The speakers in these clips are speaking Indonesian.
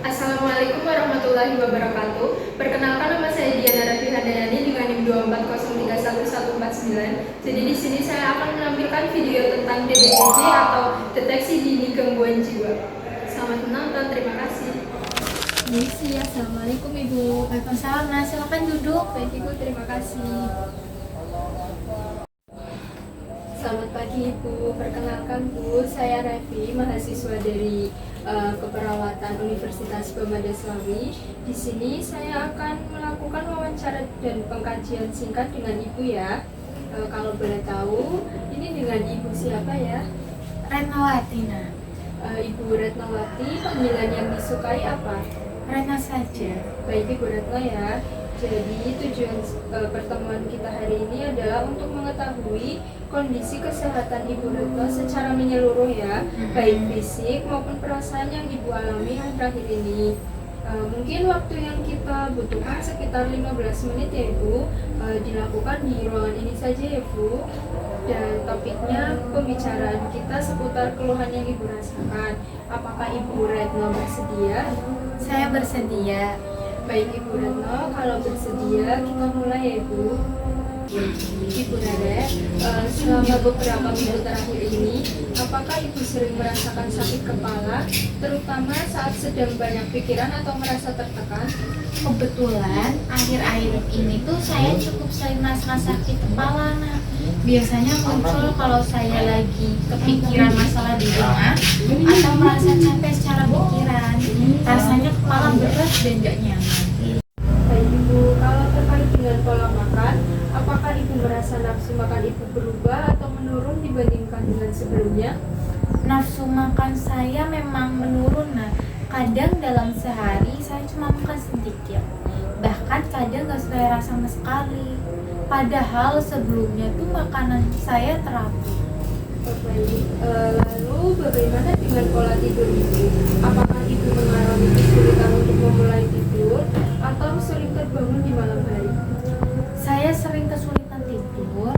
Assalamualaikum warahmatullahi wabarakatuh. Perkenalkan, nama saya Diana Rafi Handayani dengan NIM 240311149. Jadi di sini saya akan menampilkan video tentang DDGJ atau deteksi dini gangguan jiwa. Selamat menonton, terima kasih. Misi, Assalamualaikum Ibu. Waalaikumsalam. Nah, silakan duduk. Baik Ibu, terima kasih. Selamat pagi Ibu, perkenalkan Bu, saya Revi, mahasiswa dari Keperawatan Universitas Bamada Slawi. Di sini saya akan melakukan wawancara dan pengkajian singkat dengan Ibu ya. Kalau boleh tahu, ini dengan Ibu siapa ya? Retnawati. Nah, Ibu Retnawati, panggilan yang disukai apa? Retno saja. Baik Ibu Retno ya. Jadi tujuan pertemuan kita hari ini adalah untuk mengetahui kondisi kesehatan Ibu Retno secara menyeluruh ya, baik fisik maupun perasaan yang Ibu alami akhir-akhir ini. Mungkin waktu yang kita butuhkan sekitar 15 menit ya Ibu, dilakukan di ruangan ini saja ya Bu. Dan topiknya pembicaraan kita seputar keluhan yang Ibu rasakan. Apakah Ibu Retno bersedia? Saya bersedia. Baik Ibu Retno, kalau bersedia kita mulai ya Ibu. Ibu Rere, selama beberapa minggu terakhir ini, apakah Ibu sering merasakan sakit kepala, terutama saat sedang banyak pikiran atau merasa tertekan? Kebetulan akhir-akhir ini tuh saya cukup sering merasakan sakit kepala. Nah, biasanya muncul kalau saya lagi kepikiran masalah di rumah atau merasa capek secara pikiran. Rasanya kepala berat dan gak nyaman. Baik Ibu, kalau terkait dengan pola makan, apakah Ibu merasa nafsu makan Ibu berubah atau menurun dibandingkan dengan sebelumnya? Nafsu makan saya memang menurun. Nah, kadang dalam sehari saya cuma makan sedikit, bahkan kadang gak selera sama sekali. Padahal sebelumnya tuh makanan saya teratur. Baik, lalu bagaimana dengan pola tidur Ibu? Apakah Ibu mengalami kesulitan untuk memulai tidur atau sering terbangun di malam hari? Saya sering kesulitan tidur.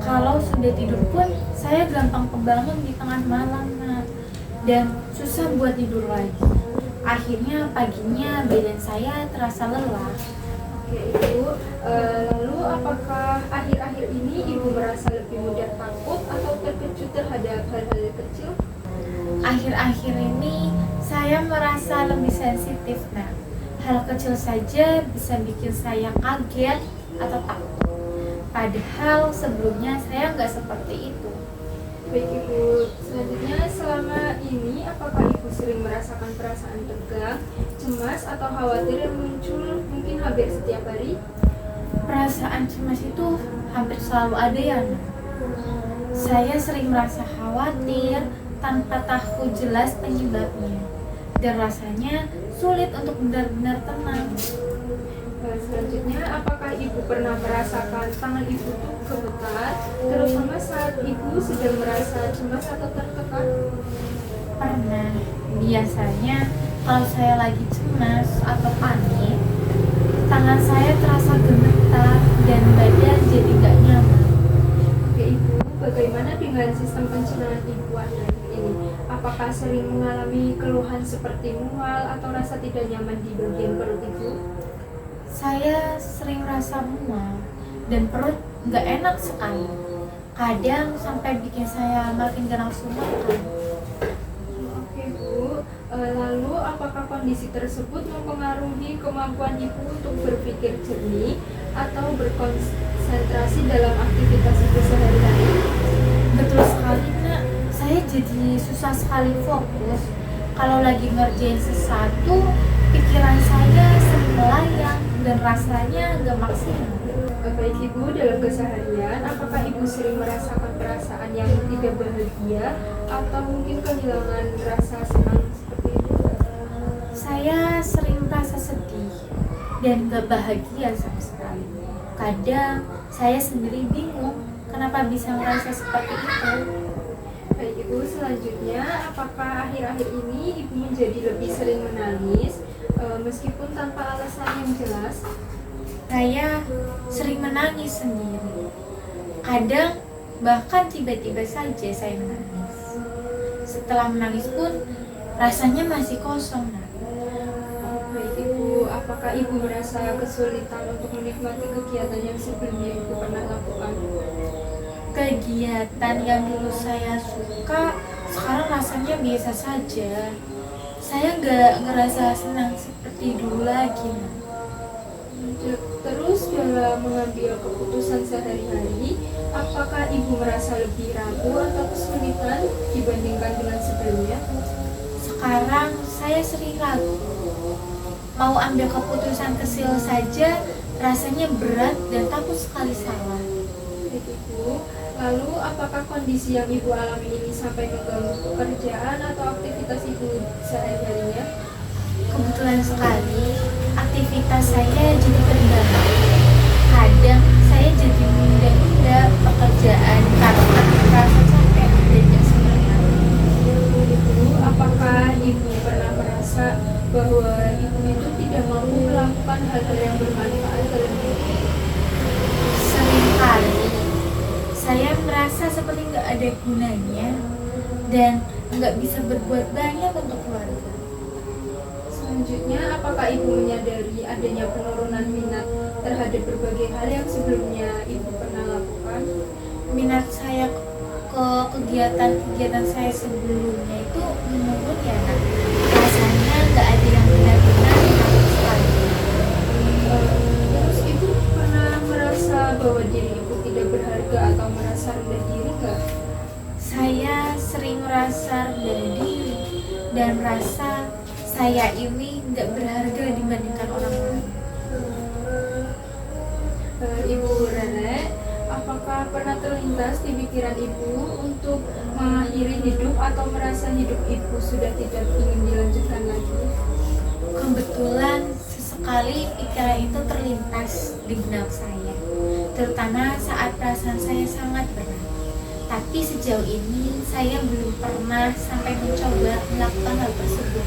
Kalau sudah tidur pun saya gampang kebangun di tengah malam, nah, dan susah buat tidur lagi. Akhirnya paginya badan saya terasa lelah. Oke Ibu, lalu apakah akhir-akhir ini Ibu merasa lebih mudah takut atau terkejut terhadap hal-hal kecil? Akhir-akhir ini saya merasa lebih sensitif. Nah, hal kecil saja bisa bikin saya kaget atau takut. Padahal sebelumnya saya nggak seperti itu. Baik Ibu, selanjutnya selama ini apakah Ibu sering merasakan perasaan tegang, cemas atau khawatir yang muncul mungkin hampir setiap hari? Perasaan cemas itu hampir selalu ada ya. Nah. Saya sering merasa khawatir tanpa tahu jelas penyebabnya, dan rasanya sulit untuk benar-benar tenang. Selanjutnya, apakah Ibu pernah merasakan tangan Ibu tuh gemetar, terutama saat Ibu sedang merasa cemas atau tertekan? Pernah. Biasanya kalau saya lagi cemas atau panik, tangan saya terasa gemetar dan badan jadi gak nyaman. Oke Ibu, bagaimana dengan sistem pencernaan Ibu akhir-akhir ini? Apakah sering mengalami keluhan seperti mual atau rasa tidak nyaman di bagian perut Ibu? Saya sering rasa mual dan perut gak enak sekali. Kadang sampai bikin saya makin gak nafsu makan. Oke Bu, lalu apakah kondisi tersebut mempengaruhi kemampuan Ibu untuk berpikir jernih atau berkonsentrasi dalam aktivitas Ibu sehari-hari? Betul sekali, Nak. Saya jadi susah sekali fokus. Kalau lagi ngerjain sesuatu, pikiran saya sering melayang dan rasanya gak maksimal. Baik Ibu, dalam keseharian, apakah Ibu sering merasakan perasaan yang tidak bahagia atau mungkin kehilangan rasa senang seperti itu? Saya sering merasa sedih dan gak bahagia sama sekali. Kadang saya sendiri bingung kenapa bisa merasa seperti itu. Baik Ibu, selanjutnya apakah akhir-akhir ini Ibu menjadi lebih sering menangis meskipun tanpa alasan yang jelas? Saya sering menangis sendiri. Kadang bahkan tiba-tiba saja saya menangis. Setelah menangis pun rasanya masih kosong. Nah, apakah Ibu merasa kesulitan untuk menikmati kegiatan yang sebelumnya Ibu pernah lakukan? Kegiatan yang dulu saya suka sekarang rasanya biasa saja. Saya nggak ngerasa senang seperti dulu lagi. Terus dalam mengambil keputusan sehari-hari, apakah Ibu merasa lebih ragu atau kesulitan dibandingkan dengan sebelumnya? Sekarang saya sering ragu. Mau ambil keputusan kecil saja rasanya berat dan takut sekali salah. Baik, Ibu. Lalu apakah kondisi yang Ibu alami ini sampai mengganggu pekerjaan atau aktivitas Ibu sehari-harinya? Kebetulan sekali aktivitas saya jadi terdampak. Kadang saya jadi menunda-nunda pekerjaan karena merasa capek dan gak semangat. Ibu, apakah Ibu pernah merasa bahwa Ibu itu tidak mampu melakukan hal-hal yang bermanfaat dalam hidup? Seringkali saya merasa seperti nggak ada gunanya dan nggak bisa berbuat banyak untuk keluarga. Selanjutnya, apakah Ibu menyadari adanya penurunan minat terhadap berbagai hal yang sebelumnya Ibu pernah lakukan? Minat saya ke kegiatan-kegiatan saya sebelumnya itu menurun ya Nak. Rasanya nggak ada yang benar-benar menarik sekali. Terus Ibu pernah merasa bahwa diri Ibu tidak berharga atau merasa rendah diri nggak? Saya sering merasa rendah diri dan merasa saya ini nggak berharga dibandingkan orang lain. Ibu Rere, apakah pernah terlintas di pikiran Ibu untuk mengakhiri hidup atau merasa hidup Ibu sudah tidak ingin dilanjutkan lagi? Kebetulan sesekali pikiran itu terlintas di benak saya, terutama saat perasaan saya sangat berat. Tapi sejauh ini saya belum pernah sampai mencoba melakukan hal tersebut.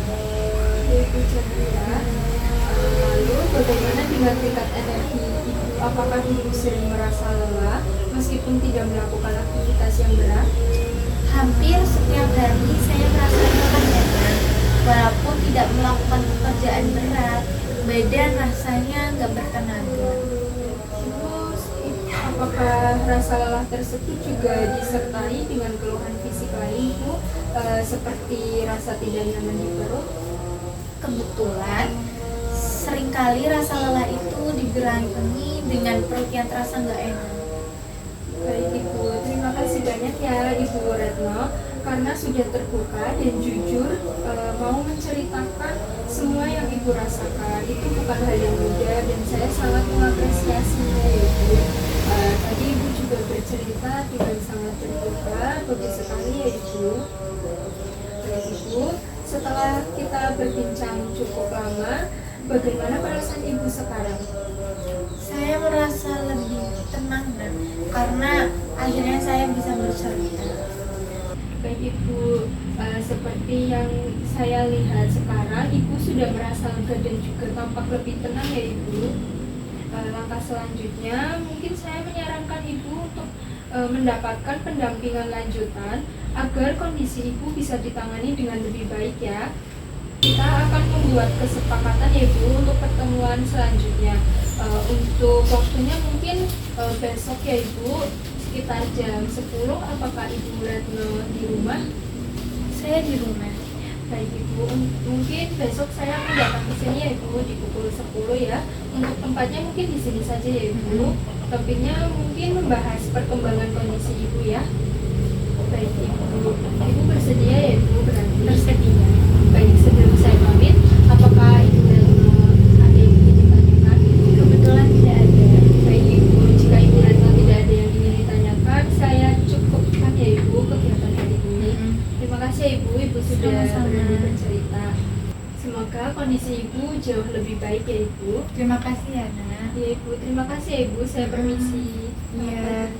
Ibu Cahaya, lalu bagaimana dengan tingkat energi Ibu? Apakah Ibu sering merasa lelah meskipun tidak melakukan aktivitas yang berat? Hampir setiap hari saya merasa lelah ya Nak. Walaupun tidak melakukan pekerjaan berat, badan rasanya nggak bertenaga. Terus, apakah rasa lelah tersebut juga disertai dengan keluhan fisik lain, Bu? Seperti rasa tidak nyaman di perut? Kebetulan seringkali rasa lelah itu digerangi dengan perut yang terasa nggak enak. Baik Ibu, terima kasih banyak ya Ibu Retno karena sudah terbuka dan jujur mau menceritakan semua yang Ibu rasakan. Itu bukan hal yang mudah dan saya sangat mengapresiasinya ya Ibu. Tadi Ibu juga bercerita dengan sangat terbuka, bagus sekali ya Ibu. Baik Ibu, setelah kita berbincang cukup lama, bagaimana perasaan Ibu sekarang? Saya merasa lebih tenang Nak, karena akhirnya saya bisa bercerita. Baik Ibu, seperti yang saya lihat sekarang, Ibu sudah merasa lega dan juga tampak lebih tenang ya Ibu. Langkah selanjutnya, mungkin saya menyarankan Ibu untuk mendapatkan pendampingan lanjutan agar kondisi Ibu bisa ditangani dengan lebih baik ya. Kita akan membuat kesepakatan ya Ibu untuk pertemuan selanjutnya. Untuk waktunya mungkin besok ya Ibu, sekitar jam 10. Apakah Ibu Retno di rumah? Saya di rumah. Baik Ibu, mungkin besok saya akan datang ke sini ya Ibu di pukul 10 ya. Untuk tempatnya mungkin di sini saja ya Ibu. Topiknya mungkin membahas perkembangan kondisi Ibu ya. Baik Ibu, Ibu bersedia ya Ibu berarti? Bersedia. Baik, sebelum saya pamit, apakah Ibu Retno ada yang ingin ditanyakan? Kebetulan tidak ada. Baik Ibu, jika Ibu Retno tidak ada yang ingin ditanyakan, saya cukupkan ya Ibu kegiatan hari ini. Terima kasih ya Ibu, Ibu sudah Sama-sama. berani bercerita. Semoga kondisi Ibu jauh lebih baik ya Ibu. Terima kasih ya Nak. Ya Ibu, terima kasih ya Ibu, saya permisi. Iya.